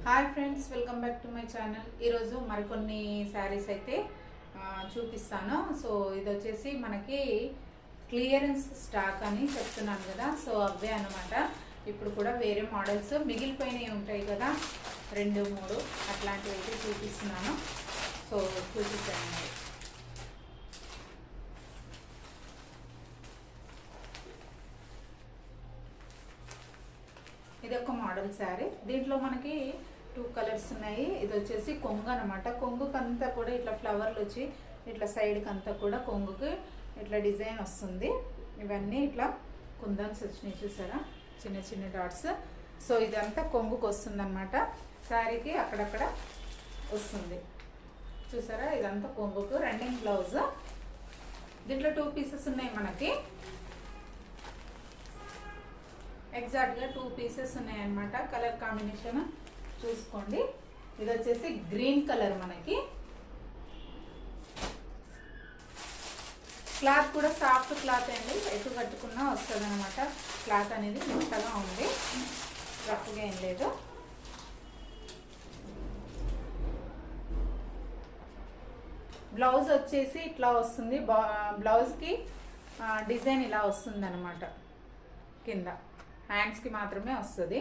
Hi friends, welcome back to my channel. ఈరోజు మరికొన్ని శారీస్ అయితే చూపిస్తాను. సో ఇది వచ్చేసి మనకి క్లియరెన్స్ స్టాక్ అని చెప్తున్నాను కదా, సో అవే అనమాట. ఇప్పుడు కూడా వేరే మోడల్స్ మిగిలిపోయినవి ఉంటాయి కదా, 2-3 అట్లాంటివి అయితే చూపిస్తున్నాను. సో చూపిస్తాను. ఇది ఒక మోడల్ శారీ. దీంట్లో మనకి 2 కలర్స్ ఉన్నాయి. ఇది వచ్చేసి కొంగు అనమాట. కొంగుకంతా కూడా ఇట్లా ఫ్లవర్లు వచ్చి ఇట్లా సైడ్కి అంతా కూడా కొంగుకి ఇట్లా డిజైన్ వస్తుంది. ఇవన్నీ ఇట్లా కుందన్స్ వచ్చినాయి చూసారా, చిన్న చిన్న డాట్స్. సో ఇదంతా కొంగుకు వస్తుంది అనమాట. శారీకి అక్కడక్కడ వస్తుంది చూసారా. ఇదంతా కొంగుకు రన్నింగ్ బ్లౌజ్. దీంట్లో 2 పీసెస్ ఉన్నాయి మనకి. ఎగ్జాక్ట్గా 2 పీసెస్ ఉన్నాయన్నమాట. కలర్ కాంబినేషన్ చూసుకోండి. ఇది వచ్చేసి గ్రీన్ కలర్. మనకి క్లాత్ కూడా సాఫ్ట్ క్లాత్ అండి, ఎటు కట్టుకున్నా వస్తుంది అనమాట. క్లాత్ అనేది మెత్తగా ఉంది, రఫ్గా ఏం లేదు. బ్లౌజ్ వచ్చేసి ఇట్లా వస్తుంది. బ్లౌజ్కి డిజైన్ ఇలా వస్తుంది అనమాట. కింద హ్యాండ్స్కి మాత్రమే వస్తుంది.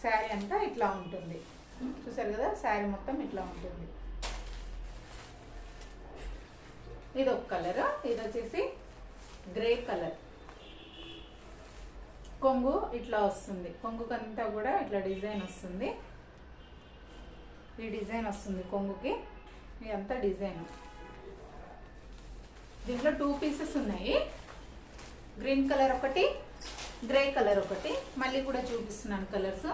శారీ అంతా ఇట్లా ఉంటుంది చూసారు కదా. శారీ మొత్తం ఇట్లా ఉంటుంది. ఇది ఒక కలర్. ఇది వచ్చేసి గ్రే కలర్. కొంగు ఇట్లా వస్తుంది. కొంగుకంతా కూడా ఇట్లా డిజైన్ వస్తుంది. ఈ డిజైన్ వస్తుంది కొంగుకి. ఇదంతా డిజైన్. దీంట్లో 2 పీసెస్ ఉన్నాయి. గ్రీన్ కలర్ ఒకటి, గ్రే కలర్ ఒకటి. మళ్ళీ కూడా చూపిస్తున్నాను కలర్స్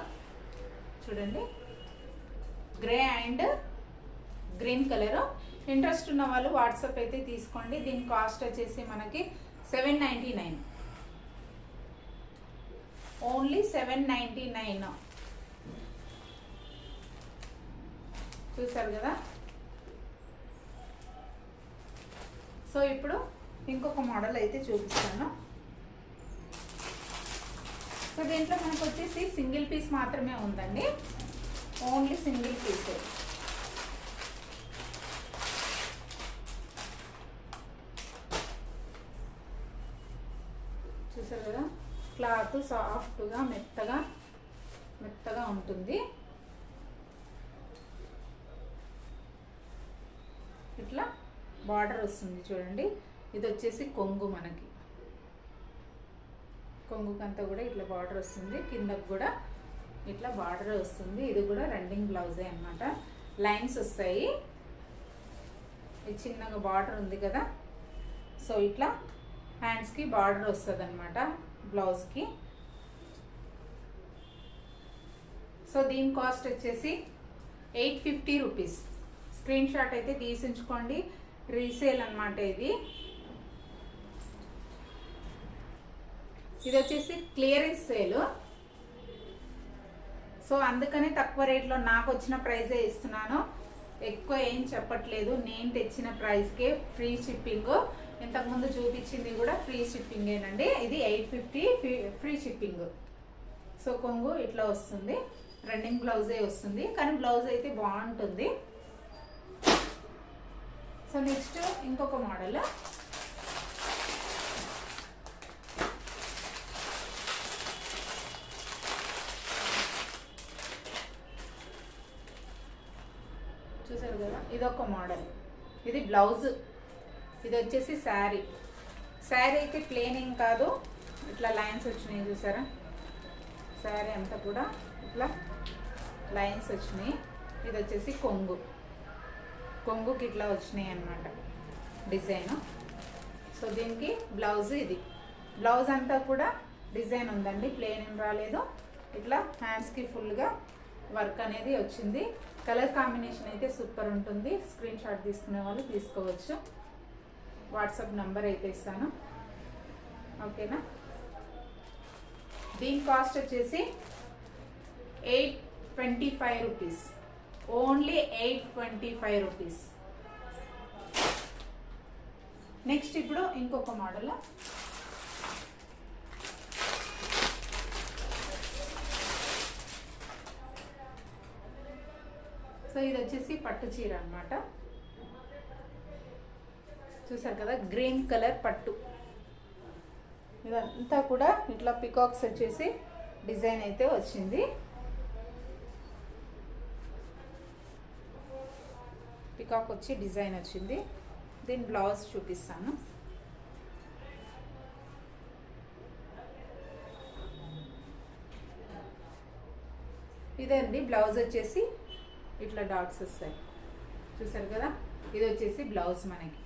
చూడండి. Grey and green colour. Interest ఉన్న వాళ్ళు వాట్సాప్ అయితే తీసుకోండి. దీని కాస్ట్ వచ్చేసి మనకి 799, ఓన్లీ 799. చూసారు కదా. సో ఇప్పుడు ఇంకొక మోడల్ అయితే చూపిస్తాను. సో దీంట్లో మనకు వచ్చేసి సింగిల్ పీస్ మాత్రమే ఉందండి, ఓన్లీ సింగిల్ పీస్. చూసారు కదా. క్లాత్ సాఫ్ట్గా మెత్తగా ఉంటుంది. ఇట్లా బార్డర్ వస్తుంది చూడండి. ఇది వచ్చేసి కొంగు. మనకి కొంగుకంతా కూడా ఇట్లా బార్డర్ వస్తుంది. కిందకు కూడా ఇట్లా బార్డర్ వస్తుంది. ఇది కూడా రన్నింగ్ బ్లౌజే అన్నమాట. లైన్స్ వస్తాయి. ఇది చిన్నగా బార్డర్ ఉంది కదా. సో ఇట్లా హ్యాండ్స్కి బార్డర్ వస్తుంది అనమాట బ్లౌజ్కి. సో దీని కాస్ట్ వచ్చేసి 850 రూపీస్. స్క్రీన్ షాట్ అయితే తీసించుకోండి. రీసేల్ అనమాట ఇది. ఇది వచ్చేసి క్లియరెన్స్ సేల్. సో అందుకనే తక్కువ రేట్లో నాకు వచ్చిన ప్రైజే ఇస్తున్నాను. ఎక్కువ ఏం చెప్పట్లేదు. నేను తెచ్చిన ప్రైస్కే ఫ్రీ షిప్పింగ్. ఇంతకుముందు చూపించింది కూడా ఫ్రీ షిప్పింగేనండి. ఇది 850 ఫ్రీ షిప్పింగ్. సో కొంగు ఇట్లా వస్తుంది. రన్నింగ్ బ్లౌజే వస్తుంది, కానీ బ్లౌజ్ అయితే బాగుంటుంది. సో నెక్స్ట్ ఇంకొక మోడల్. చూసారు కదా. ఇదొక మోడల్. ఇది బ్లౌజ్. ఇది వచ్చేసి శారీ. శారీ అయితే ప్లేన్ ఏం కాదు, ఇట్లా లైన్స్ వచ్చినాయి చూసారా. శారీ అంతా కూడా ఇట్లా లైన్స్ వచ్చినాయి. ఇది వచ్చేసి కొంగు. కొంగుకి ఇట్లా వచ్చినాయి అన్నమాట డిజైన్. సో దీనికి బ్లౌజ్. ఇది బ్లౌజ్ అంతా కూడా డిజైన్ ఉందండి, ప్లేన్ ఏం రాలేదు. ఇట్లా హ్యాండ్స్కి ఫుల్గా వర్క్ అనేది వచ్చింది. కలర్ కాంబినేషన్ అయితే సూపర్ ఉంటుంది. స్క్రీన్ షాట్ తీసుకునే వాళ్ళు తీసుకోవచ్చు. వాట్సాప్ నెంబర్ అయితే ఇస్తాను, ఓకేనా. దీని కాస్ట్ వచ్చేసి 825 రూపీస్, ఓన్లీ 825 రూపీస్. నెక్స్ట్ ఇప్పుడు ఇంకొక మోడల్. సో ఇది వచ్చేసి పట్టు చీర అన్నమాట. చూసారు కదా, గ్రీన్ కలర్ పట్టు. ఇదంతా కూడా ఇట్లా పికాక్స్ వచ్చేసి డిజైన్ అయితే వచ్చింది. పికాక్ వచ్చి డిజైన్ వచ్చింది. దీని బ్లౌజ్ చూపిస్తాను. ఇదండి బ్లౌజ్ వచ్చేసి ఇట్లా డాట్స్ వస్తాయి. చూసారు కదా, ఇది వచ్చేసి బ్లౌజ్ మనకి.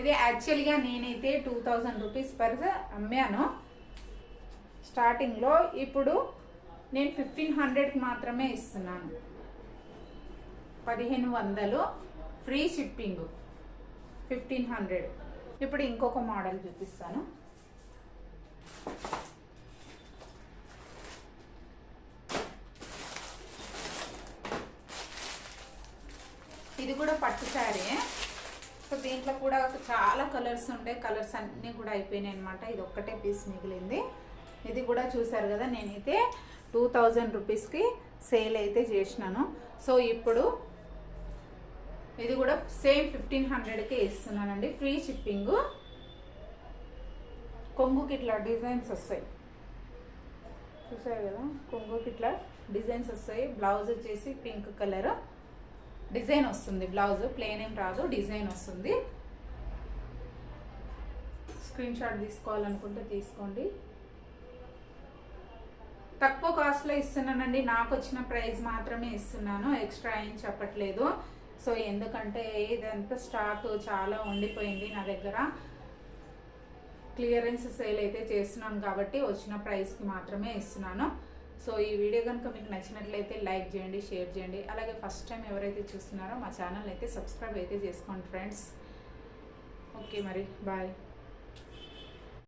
ఇది యాక్చువల్గా నేనైతే 2000 రూపీస్ పర్ అమ్మాను స్టార్టింగ్లో. ఇప్పుడు నేను 1500కి మాత్రమే ఇస్తున్నాను. 1500 ఫ్రీ షిప్పింగ్, 1500. ఇప్పుడు ఇంకొక మోడల్ చూపిస్తాను. ఇది కూడా పట్టు శారీ. సో దీంట్లో కూడా చాలా కలర్స్ ఉండే, కలర్స్ అన్నీ కూడా అయిపోయినాయి అనమాట. ఇది ఒక్కటే పీస్ మిగిలింది. ఇది కూడా చూసారు కదా, నేనైతే 2000 రూపీస్కి సేల్ అయితే చేసినాను. సో ఇప్పుడు ఇది కూడా సేమ్ 1500కే ఇస్తున్నానండి, ఫ్రీ షిప్పింగ్. కొంగుకి ఇట్లా డిజైన్స్ వస్తాయి. చూసారు కదా, కొంగుకి ఇట్లా డిజైన్స్ వస్తాయి. బ్లౌజ్ వచ్చేసి పింక్ కలర్ డిజైన్ వస్తుంది. బ్లౌజ్ ప్లేన్ ఏం రాదు, డిజైన్ వస్తుంది. స్క్రీన్ షాట్ తీసుకోవాలనుకుంటే తీసుకోండి. తక్కువ కాస్ట్లో ఇస్తున్నానండి. నాకు వచ్చిన ప్రైస్ మాత్రమే ఇస్తున్నాను, ఎక్స్ట్రా ఏం చెప్పట్లేదు. సో ఎందుకంటే ఇదంతా స్టాక్ చాలా ఉండిపోయింది నా దగ్గర. క్లియరెన్స్ సేల్ అయితే చేస్తున్నాను కాబట్టి వచ్చిన ప్రైస్కి మాత్రమే ఇస్తున్నాను. సో ఈ వీడియో కనుక మీకు నచ్చినట్లయితే లైక్ చేయండి, షేర్ చేయండి. అలాగే ఫస్ట్ టైం ఎవరైతే చూస్తున్నారో మా ఛానల్ అయితే సబ్స్క్రైబ్ అయితే చేసుకోండి ఫ్రెండ్స్. ఓకే మరి బాయ్.